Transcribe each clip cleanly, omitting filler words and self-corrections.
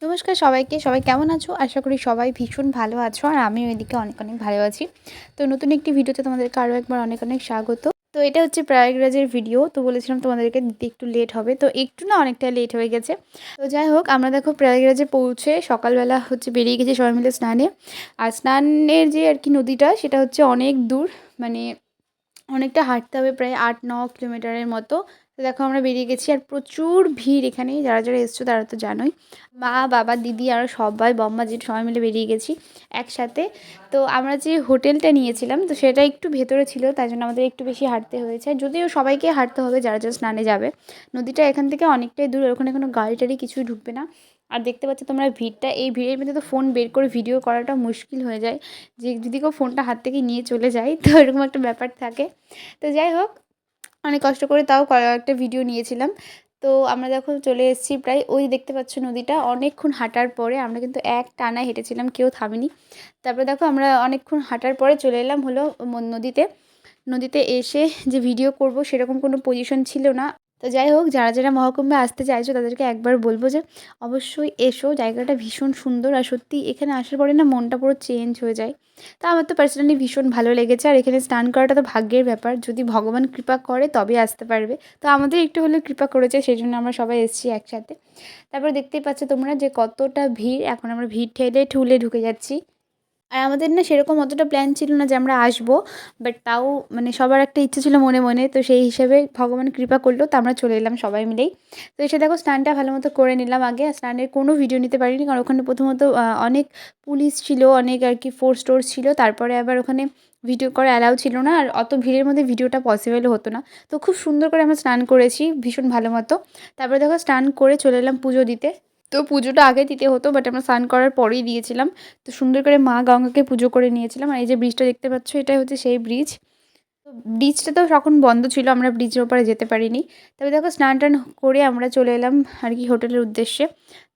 নমস্কার সবাইকে। সবাই কেমন আছো? আশা করি সবাই ভীষণ ভালো আছো। আর আমিও এদিকে অনেক, অনেক ভালো আছি। তো নতুন একটি ভিডিওতে তোমাদেরকে আরও একবার অনেক, অনেক স্বাগত। তো এটা হচ্ছে প্রয়াগরাজের ভিডিও। তো বলেছিলাম তোমাদেরকে দিতে একটু লেট হবে। তো একটু না অনেকটা লেট হয়ে গেছে। তো যাই হোক আমরা দেখো প্রয়াগরাজে পৌঁছে সকালবেলা হচ্ছে বেরিয়ে গেছি সবাই মিলে স্নানে। আর স্নানের যে আর কি নদীটা সেটা হচ্ছে অনেক দূর, মানে অনেকটা হাঁটতে হবে, প্রায় ৮-৯ কিলোমিটারের মতো। তো দেখো আমরা বেরিয়ে গেছি আর প্রচুর ভিড় এখানে। যারা, যারা এসছো তারা তো জানোই। মা, বাবা, দিদি আর সবাই বম্মা জেঠু সবাই মিলে বেরিয়ে গেছি একসাথে। তো আমরা যে হোটেলটা নিয়েছিলাম তো সেটা একটু ভেতরে ছিল, তাই জন্য আমাদের একটু বেশি হাঁটতে হয়েছে। যদিও সবাইকে হাঁটতে হবে যারা, যারা স্নানে যাবে। নদীটা এখান থেকে অনেকটাই দূর, ওখানে কোনো গাড়ি টাড়ি কিছুই ঢুকবে না। আর দেখতে পাচ্ছ তোমরা ভিড়টা, এই ভিড়ের মধ্যে তো ফোন বের করে ভিডিও করাটা মুশকিল হয়ে যায়। যে যদি কেউ ফোনটা হাত থেকে নিয়ে চলে যায় তো এরকম একটা ব্যাপার থাকে। তো যাই হোক অনেক কষ্ট করে তাও কয়েকটা ভিডিও নিয়েছিলাম। তো আমরা দেখো চলে এসেছি প্রায়, ওই দেখতে পাচ্ছ নদীটা। অনেকক্ষণ হাঁটার পরে আমরা কিন্তু এক টানা হেঁটেছিলাম, কেউ থামিনি। তারপরে দেখো আমরা অনেকক্ষণ হাঁটার পরে চলে এলাম হলো নদীতে। নদীতে এসে যে ভিডিও করব সেরকম কোনো পজিশন ছিল না। তো যাই হোক যারা, যারা মহাকুম্ভে আসতে চাইছো তাদেরকে একবার বলবো যে অবশ্যই এসো। জায়গাটা ভীষণ সুন্দর আর সত্যি এখানে আসার পরে না মনটা পুরো চেঞ্জ হয়ে যায়। তা আমার তো পার্সোনালি ভীষণ ভালো লেগেছে। আর এখানে স্নান করাটা তো ভাগ্যের ব্যাপার, যদি ভগবান কৃপা করে তবে আসতে পারবে। তো আমাদের একটু হলেও কৃপা করেছে, সেই জন্য আমরা সবাই এসেছি একসাথে। তারপর দেখতেই পাচ্ছ তোমরা যে কতটা ভিড়। এখন আমরা ভিড় ঠেলে ঠুলে ঢুকে যাচ্ছি। আর আমাদের না সেরকম অতটা প্ল্যান ছিল না যে আমরা আসবো, বাট তাও মানে সবার একটা ইচ্ছে ছিল মনে মনে, তো সেই হিসেবে ভগবান কৃপা করলো, তো আমরা চলে এলাম সবাই মিলেই। তো এসে দেখো স্নানটা ভালো মতো করে নিলাম আগে। আর স্নানের কোনো ভিডিও নিতে পারিনি, কারণ ওখানে প্রথমত অনেক পুলিশ ছিল, অনেক আর কি ফোর্স টোর্স ছিল। তারপরে আবার ওখানে ভিডিও করা অ্যালাউ ছিল না, আর অত ভিড়ের মধ্যে ভিডিওটা পসিবলও হতো না। তো খুব সুন্দর করে আমরা স্নান করেছি ভীষণ ভালো মতো। তারপরে দেখো স্নান করে চলে এলাম পুজো দিতে। তো পুজোটা আগে দিতে হতো, বাট আমরা স্নান করার পরেই দিয়েছিলাম। তো সুন্দর করে মা গঙ্গাকে পুজো করে নিয়েছিলাম। আর এই যে ব্রিজটা দেখতে পাচ্ছ এটাই হচ্ছে সেই ব্রিজ। তো ব্রিজটা তো তখন বন্ধ ছিল, আমরা ব্রিজের ওপারে যেতে পারিনি। তবে দেখো স্নান টান করে আমরা চলে এলাম আর কি হোটেলের উদ্দেশ্যে।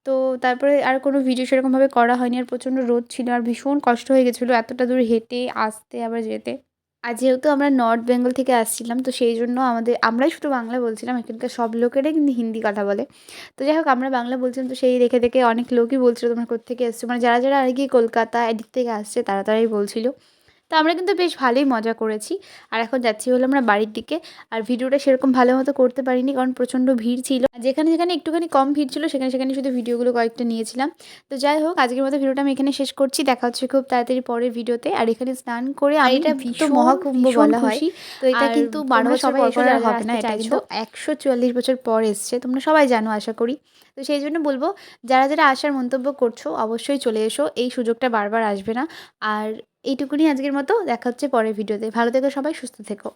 তো তারপরে আর কোনো ভিডিও সেরকমভাবে করা হয়নি। আর প্রচণ্ড রোদ ছিল আর ভীষণ কষ্ট হয়ে গেছিলো এতটা দূর হেঁটে আসতে আবার যেতে। আর যেহেতু আমরা নর্থ বেঙ্গল থেকে আসছিলাম তো সেই জন্য আমরাই শুধু বাংলা বলছিলাম, এখানকার সব লোকেরাই কিন্তু হিন্দি কথা বলে। তো যাই হোক আমরা বাংলা বলছিলাম, তো সেই দেখে দেখে অনেক লোকই বলছিল তোমরা কোত্থেকে এসছো, মানে যারা যারা আর কি কলকাতা এদিক থেকে আসছে তারা তারাই বলছিল। তো আমরা কিন্তু বেশ ভালোই মজা করেছি। আর এখন যাচ্ছি হলো আমরা বাড়ির দিকে। আর ভিডিওটা সেরকম ভালো মতো করতে পারিনি, কারণ প্রচণ্ড ভিড় ছিল। আর যেখানে যেখানে একটুখানি কম ভিড় ছিল সেখানে সেখানে শুধু ভিডিওগুলো কয়েকটা নিয়েছিলাম। তো যাই হোক আজকের মতো ভিডিওটা আমি এখানে শেষ করছি। দেখা হচ্ছে খুব তাড়াতাড়ি পরের ভিডিওতে। আর এখানে স্নান করে আমি এটা তো মহাকুম্ভ বলা হয়। তো এটা কিন্তু ১২ বছর পর পর আর হবে না, এটা কিন্তু ১৪৪ বছর পর এসছে, তোমরা সবাই জানো আশা করি। তো সেই জন্য বলবো যারা যারা আসার মন্তব্য করছো অবশ্যই চলে এসো, এই সুযোগটা বারবার আসবে না। আর এইটুকুনি আজকের মতো, দেখা হচ্ছে পরের ভিডিওতে। ভালো থেকো সবাই, সুস্থ থেকো।